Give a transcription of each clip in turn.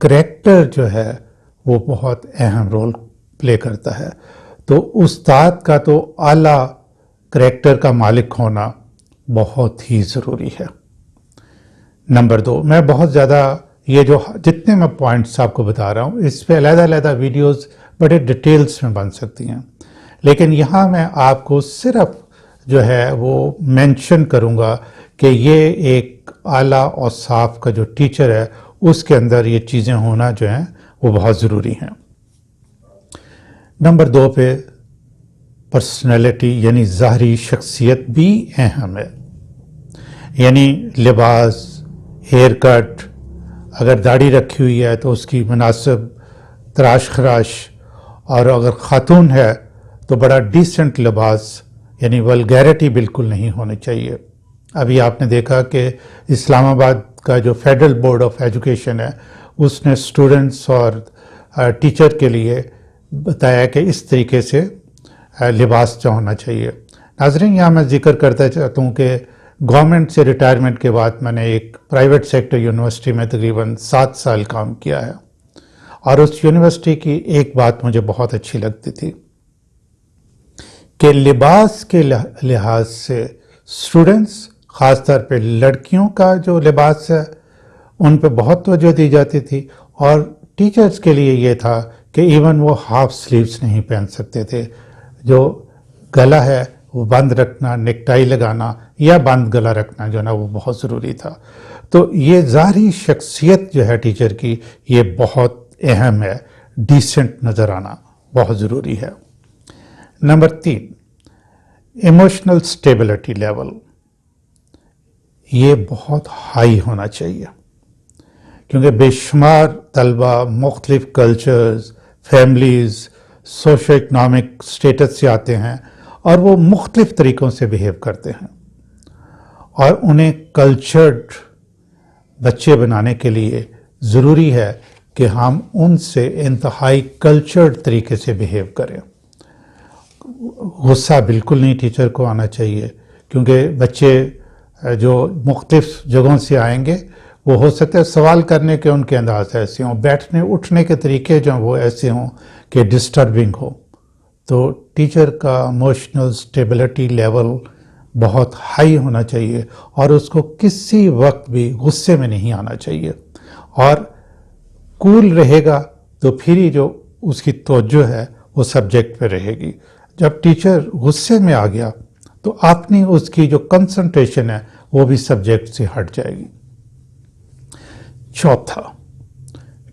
Character جو ہے وہ بہت اہم رول پلے کرتا ہے. تو استاد کا تو اعلیٰ کریکٹر کا مالک ہونا بہت ہی ضروری ہے. نمبر 2، میں بہت زیادہ یہ جو جتنے میں پوائنٹس آپ کو بتا رہا ہوں اس پہ علیحدہ علیحدہ ویڈیوز بڑے ڈیٹیلز میں بن سکتی ہیں، لیکن یہاں میں آپ کو صرف جو ہے وہ مینشن کروں گا کہ یہ ایک اعلیٰ اور صاف کا جو ٹیچر ہے اس کے اندر یہ چیزیں ہونا جو ہیں وہ بہت ضروری ہیں. نمبر 2 پہ پرسنالٹی یعنی ظاہری شخصیت بھی اہم ہے. یعنی لباس، ہیئر کٹ، اگر داڑھی رکھی ہوئی ہے تو اس کی مناسب تراش خراش، اور اگر خاتون ہے تو بڑا ڈیسنٹ لباس، یعنی ولگیرٹی بالکل نہیں ہونی چاہیے. ابھی آپ نے دیکھا کہ اسلام آباد کا جو فیڈرل بورڈ آف ایجوکیشن ہے اس نے اسٹوڈنٹس اور ٹیچر کے لیے بتایا کہ اس طریقے سے لباس جو ہونا چاہیے. ناظرین، یہاں میں ذکر کرتا چاہتا ہوں کہ گورنمنٹ سے ریٹائرمنٹ کے بعد میں نے ایک پرائیویٹ سیکٹر یونیورسٹی میں تقریباً 7 سال کام کیا ہے، اور اس یونیورسٹی کی ایک بات مجھے بہت اچھی لگتی تھی کہ لباس کے لحاظ سے اسٹوڈنٹس، خاص طور پہ لڑکیوں کا جو لباس ہے ان پہ بہت توجہ دی جاتی تھی، اور ٹیچرز کے لیے یہ تھا کہ ایون وہ ہاف سلیوز نہیں پہن سکتے تھے. جو گلا ہے وہ بند رکھنا، نیک ٹائی لگانا یا بند گلا رکھنا جو ہے نا وہ بہت ضروری تھا. تو یہ ظاہری شخصیت جو ہے ٹیچر کی یہ بہت اہم ہے، ڈیسنٹ نظر آنا بہت ضروری ہے. نمبر 3، ایموشنل سٹیبلٹی لیول، یہ بہت ہائی ہونا چاہیے، کیونکہ بے شمار طلبہ مختلف cultures, families, socio economic status سے آتے ہیں اور وہ مختلف طریقوں سے بیہیو کرتے ہیں، اور انہیں کلچرڈ بچے بنانے کے لیے ضروری ہے کہ ہم ان سے انتہائی کلچرڈ طریقے سے بیہیو کریں. غصہ بالکل نہیں ٹیچر کو آنا چاہیے، کیونکہ بچے جو مختلف جگہوں سے آئیں گے وہ ہو سکتا ہے سوال کرنے کے ان کے انداز ایسے ہوں، بیٹھنے اٹھنے کے طریقے جو ہیں وہ ایسے ہوں کہ ڈسٹربنگ ہو. تو ٹیچر کا ایموشنل سٹیبلٹی لیول بہت ہائی ہونا چاہیے، اور اس کو کسی وقت بھی غصے میں نہیں آنا چاہیے، اور کول رہے گا تو پھر ہی جو اس کی توجہ ہے وہ سبجیکٹ پہ رہے گی. جب ٹیچر غصے میں آ گیا تو اپنی اس کی جو کنسنٹریشن ہے وہ بھی سبجیکٹ سے ہٹ جائے گی. چوتھا،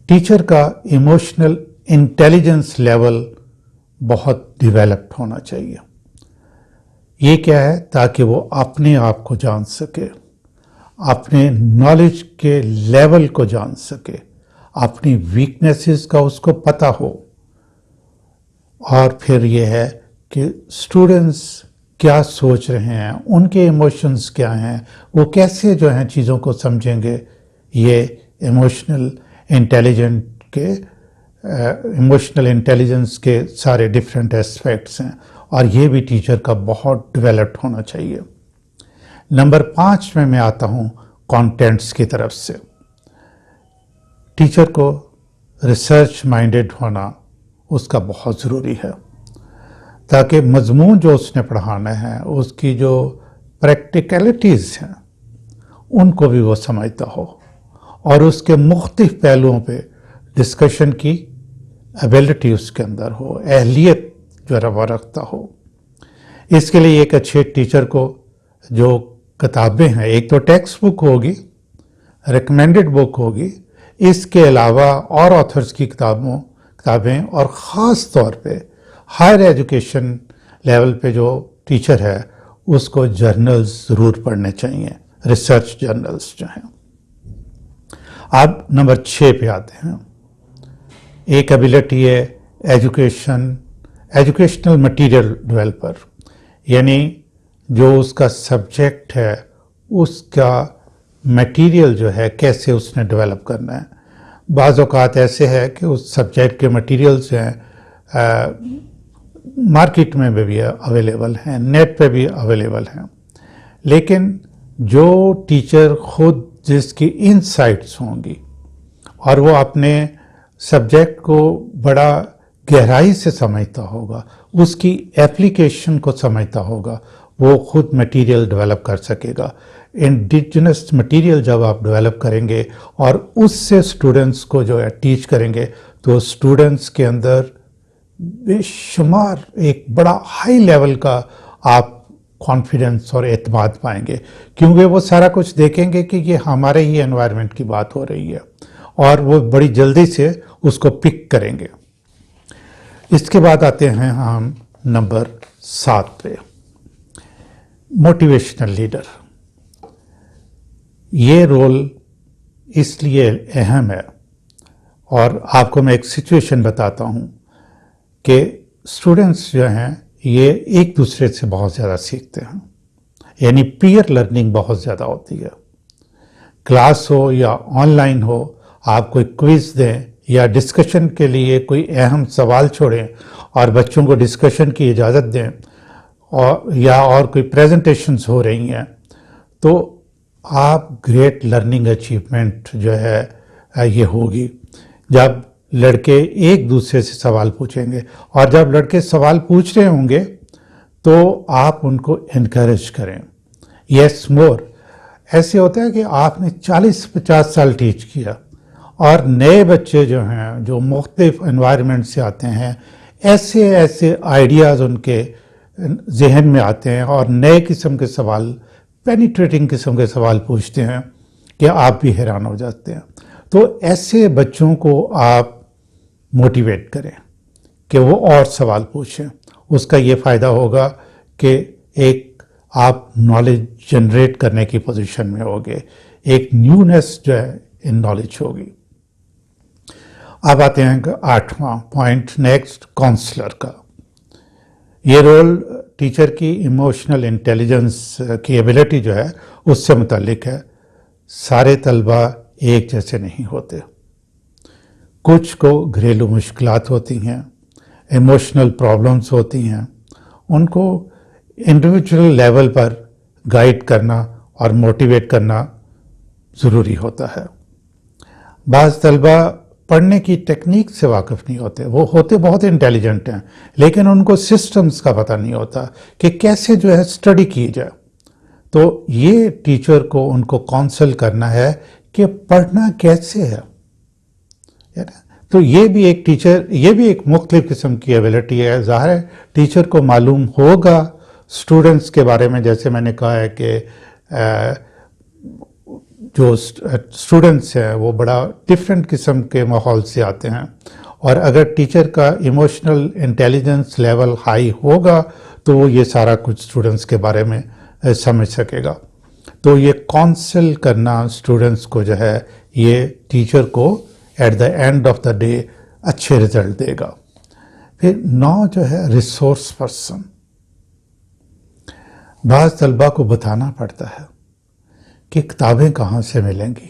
ٹیچر کا ایموشنل انٹیلیجنس لیول بہت ڈیولپڈ ہونا چاہیے. یہ کیا ہے؟ تاکہ وہ اپنے آپ کو جان سکے، اپنے نالج کے لیول کو جان سکے، اپنی ویکنیسز کا اس کو پتہ ہو، اور پھر یہ ہے کہ اسٹوڈنٹس کیا سوچ رہے ہیں، ان کے ایموشنز کیا ہیں، وہ کیسے جو ہیں چیزوں کو سمجھیں گے. یہ ایموشنل انٹیلیجنس کے سارے ڈیفرنٹ اسپیکٹس ہیں، اور یہ بھی ٹیچر کا بہت ڈیولپڈ ہونا چاہیے. نمبر 5 میں آتا ہوں کانٹینٹس کی طرف سے. ٹیچر کو ریسرچ مائنڈڈ ہونا اس کا بہت ضروری ہے، تاکہ مضمون جو اس نے پڑھانا ہے اس کی جو پریکٹیکلٹیز ہیں ان کو بھی وہ سمجھتا ہو، اور اس کے مختلف پہلوؤں پہ ڈسکشن کی ایبلٹی اس کے اندر ہو، اہلیت جو ہے وہ رکھتا ہو. اس کے لیے ایک اچھے ٹیچر کو جو کتابیں ہیں، ایک تو ٹیکسٹ بک ہوگی، ریکمینڈڈ بک ہوگی، اس کے علاوہ اور آتھرز کی کتابیں، اور خاص طور پہ ہائر ایجوکیشن لیول پہ جو ٹیچر ہے اس کو جرنلز ضرور پڑھنے چاہیے، ریسرچ جرنلز جو ہیں. اب نمبر 6 پہ آتے ہیں. ایک ایبلٹی ہے ایجوکیشنل مٹیریل ڈیولپر، یعنی جو اس کا سبجیکٹ ہے اس کا مٹیریل جو ہے کیسے اس نے ڈیولپ کرنا ہے. بعض اوقات ایسے ہے کہ اس سبجیکٹ کے مٹیریلز ہیں مارکیٹ میں بھی اویلیبل ہیں، نیٹ پہ بھی اویلیبل ہیں، لیکن جو ٹیچر خود جس کی انسائٹس ہوں گی اور وہ اپنے سبجیکٹ کو بڑا گہرائی سے سمجھتا ہوگا، اس کی ایپلیکیشن کو سمجھتا ہوگا، وہ خود مٹیریل ڈیولپ کر سکے گا۔ انڈیجنس مٹیریل جب آپ ڈیولپ کریں گے اور اس سے اسٹوڈنٹس کو جو ہے ٹیچ کریں گے تو اسٹوڈنٹس کے اندر بے شمار ایک بڑا ہائی لیول کا آپ کانفیڈنس اور اعتماد پائیں گے، کیونکہ وہ سارا کچھ دیکھیں گے کہ یہ ہمارے ہی انوائرمنٹ کی بات ہو رہی ہے اور وہ بڑی جلدی سے اس کو پک کریں گے۔ اس کے بعد آتے ہیں ہم نمبر 7 پہ، موٹیویشنل لیڈر۔ یہ رول اس لیے اہم ہے، اور آپ کو میں ایک سچویشن بتاتا ہوں کہ اسٹوڈنٹس جو ہیں یہ ایک دوسرے سے بہت زیادہ سیکھتے ہیں، یعنی پیئر لرننگ بہت زیادہ ہوتی ہے۔ کلاس ہو یا آن لائن ہو، آپ کوئی کوئز دیں یا ڈسکشن کے لیے کوئی اہم سوال چھوڑیں اور بچوں کو ڈسکشن کی اجازت دیں، اور کوئی پریزنٹیشنز ہو رہی ہیں، تو آپ گریٹ لرننگ اچیومنٹ جو ہے یہ ہوگی جب لڑکے ایک دوسرے سے سوال پوچھیں گے، اور جب لڑکے سوال پوچھ رہے ہوں گے تو آپ ان کو انکریج کریں۔ یس مور، ایسے ہوتا ہے کہ آپ نے 40-50 سال ٹیچ کیا اور نئے بچے جو ہیں جو مختلف انوائرمنٹ سے آتے ہیں، ایسے آئیڈیاز ان کے ذہن میں آتے ہیں اور نئے قسم کے سوال، پینیٹریٹنگ قسم کے سوال پوچھتے ہیں کہ آپ بھی حیران ہو جاتے ہیں۔ تو ایسے بچوں کو آپ موٹیویٹ کریں کہ وہ اور سوال پوچھیں۔ اس کا یہ فائدہ ہوگا کہ ایک آپ نالج جنریٹ کرنے کی پوزیشن میں ہوگے، ایک نیونیس جو ہے ان نالج ہوگی۔ اب آتے ہیں 8واں پوائنٹ نیکسٹ، کاؤنسلر کا۔ یہ رول ٹیچر کی ایموشنل انٹیلیجنس کی ایبلٹی جو ہے اس سے متعلق ہے۔ سارے طلبہ ایک جیسے نہیں ہوتے، کچھ کو گھریلو مشکلات ہوتی ہیں، ایموشنل پرابلمز ہوتی ہیں، ان کو انڈیویجول لیول پر گائیڈ کرنا اور موٹیویٹ کرنا ضروری ہوتا ہے۔ بعض طلبہ پڑھنے کی ٹیکنیک سے واقف نہیں ہوتے، وہ ہوتے بہت انٹیلیجنٹ ہیں لیکن ان کو سسٹمز کا پتہ نہیں ہوتا کہ کیسے جو ہے اسٹڈی کی جائے۔ تو یہ ٹیچر کو ان کو کونسل کرنا ہے کہ پڑھنا کیسے ہے۔ تو یہ بھی ایک مختلف قسم کی ایبلٹی ہے۔ ظاہر ہے ٹیچر کو معلوم ہوگا اسٹوڈنٹس کے بارے میں، جیسے میں نے کہا ہے کہ جو اسٹوڈنٹس ہیں وہ بڑا ڈفرینٹ قسم کے ماحول سے آتے ہیں، اور اگر ٹیچر کا ایموشنل انٹیلیجنس لیول ہائی ہوگا تو وہ یہ سارا کچھ اسٹوڈنٹس کے بارے میں سمجھ سکے گا۔ تو یہ کونسل کرنا اسٹوڈنٹس کو جو ہے یہ ٹیچر کو at the end of the day اچھے رزلٹ دے گا۔ پھر 9 جو ہے ریسورس پرسن۔ بعض طلبہ کو بتانا پڑتا ہے کہ کتابیں کہاں سے ملیں گی،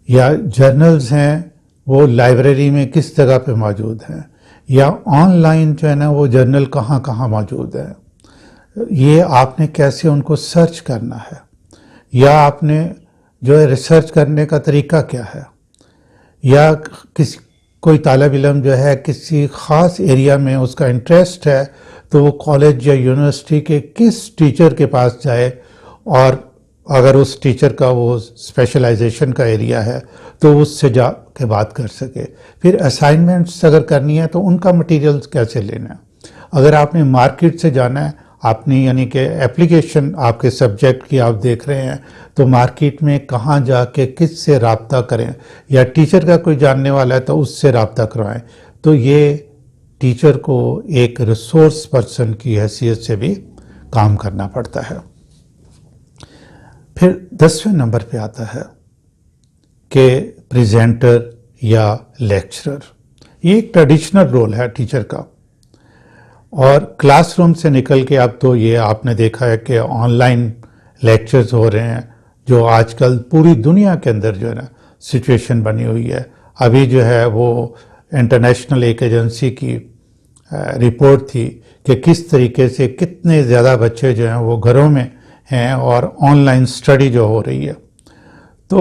یا جرنلز ہیں وہ لائبریری میں کس جگہ پہ موجود ہیں، یا آن لائن جو ہے نا وہ جرنل کہاں کہاں موجود ہے، یہ آپ نے کیسے ان کو سرچ کرنا ہے، یا آپ نے جو ہے ریسرچ کرنے کا طریقہ کیا ہے، یا کوئی طالب علم جو ہے کسی خاص ایریا میں اس کا انٹرسٹ ہے تو وہ کالج یا یونیورسٹی کے کس ٹیچر کے پاس جائے، اور اگر اس ٹیچر کا وہ اسپیشلائزیشن کا ایریا ہے تو اس سے جا کے بات کر سکے۔ پھر اسائنمنٹس اگر کرنی ہے تو ان کا مٹیریلز کیسے لینا ہے۔ اگر آپ نے مارکیٹ سے جانا ہے، آپ نے یعنی کہ اپلیکیشن آپ کے سبجیکٹ کی آپ دیکھ رہے ہیں تو مارکیٹ میں کہاں جا کے کس سے رابطہ کریں، یا ٹیچر کا کوئی جاننے والا ہے تو اس سے رابطہ کروائیں۔ تو یہ ٹیچر کو ایک ریسورس پرسن کی حیثیت سے بھی کام کرنا پڑتا ہے۔ پھر 10ویں نمبر پہ آتا ہے کہ پریزنٹر یا لیکچرر۔ یہ ایک ٹریڈیشنل رول ہے ٹیچر کا، اور کلاس روم سے نکل کے اب تو یہ آپ نے دیکھا ہے کہ آن لائن لیکچرز ہو رہے ہیں، جو آج کل پوری دنیا کے اندر جو ہے نا سچویشن بنی ہوئی ہے۔ ابھی جو ہے وہ انٹرنیشنل ایک ایجنسی کی رپورٹ تھی کہ کس طریقے سے کتنے زیادہ بچے جو ہیں وہ گھروں میں ہیں اور آن لائن اسٹڈی جو ہو رہی ہے۔ تو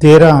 13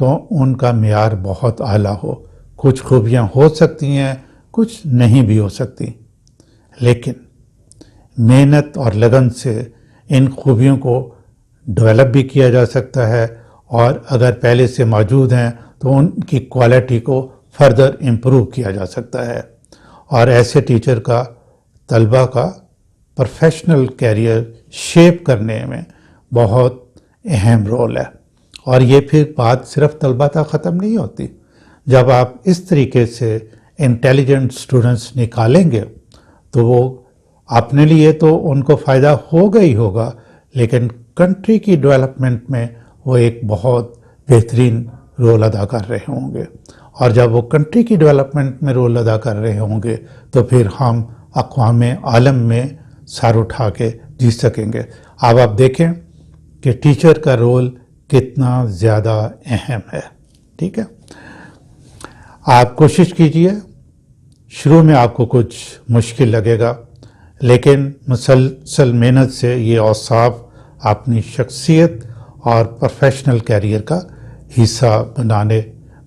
تو ان کا معیار بہت اعلیٰ ہو. کچھ خوبیاں ہو سکتی ہیں، کچھ نہیں بھی ہو سکتی، لیکن محنت اور لگن سے ان خوبیوں کو ڈیولپ بھی کیا جا سکتا ہے، اور اگر پہلے سے موجود ہیں تو ان کی کوالٹی کو فردر امپروو کیا جا سکتا ہے. اور ایسے ٹیچر کا طلبہ کا پروفیشنل کیریئر شیپ کرنے میں بہت اہم رول ہے. اور یہ پھر بات صرف طلبہ تک ختم نہیں ہوتی. جب آپ اس طریقے سے انٹیلیجنٹ سٹوڈنٹس نکالیں گے تو وہ اپنے لیے تو ان کو فائدہ ہوگا ہی ہوگا، لیکن کنٹری کی ڈیولپمنٹ میں وہ ایک بہت بہترین رول ادا کر رہے ہوں گے. اور جب وہ کنٹری کی ڈیولپمنٹ میں رول ادا کر رہے ہوں گے تو پھر ہم اقوام عالم میں سر اٹھا کے جی سکیں گے. اب آپ دیکھیں کہ ٹیچر کا رول کتنا زیادہ اہم ہے. ٹھیک ہے، آپ کوشش کیجئے. شروع میں آپ کو کچھ مشکل لگے گا، لیکن مسلسل محنت سے یہ اوصاف اپنی شخصیت اور پروفیشنل کیریئر کا حصہ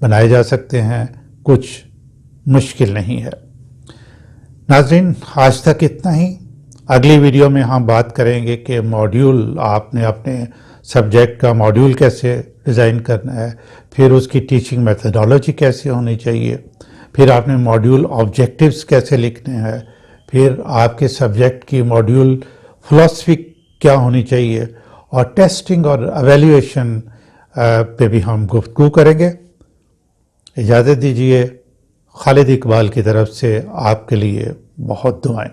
بنائے جا سکتے ہیں. کچھ مشکل نہیں ہے. ناظرین، آج تک اتنا ہی. اگلی ویڈیو میں ہم بات کریں گے کہ موڈیول، آپ نے اپنے سبجیکٹ کا موڈیول کیسے ڈیزائن کرنا ہے، پھر اس کی ٹیچنگ میتھڈالوجی کیسے ہونی چاہیے، پھر آپ نے موڈیول آبجیکٹیوز کیسے لکھنے ہیں، پھر آپ کے سبجیکٹ کی موڈیول فلاسفی کیا ہونی چاہیے، اور ٹیسٹنگ اور ایویلیویشن پہ بھی ہم گفتگو کریں گے. اجازت دیجیے. خالد اقبال کی طرف سے آپ کے لیے بہت دعائیں.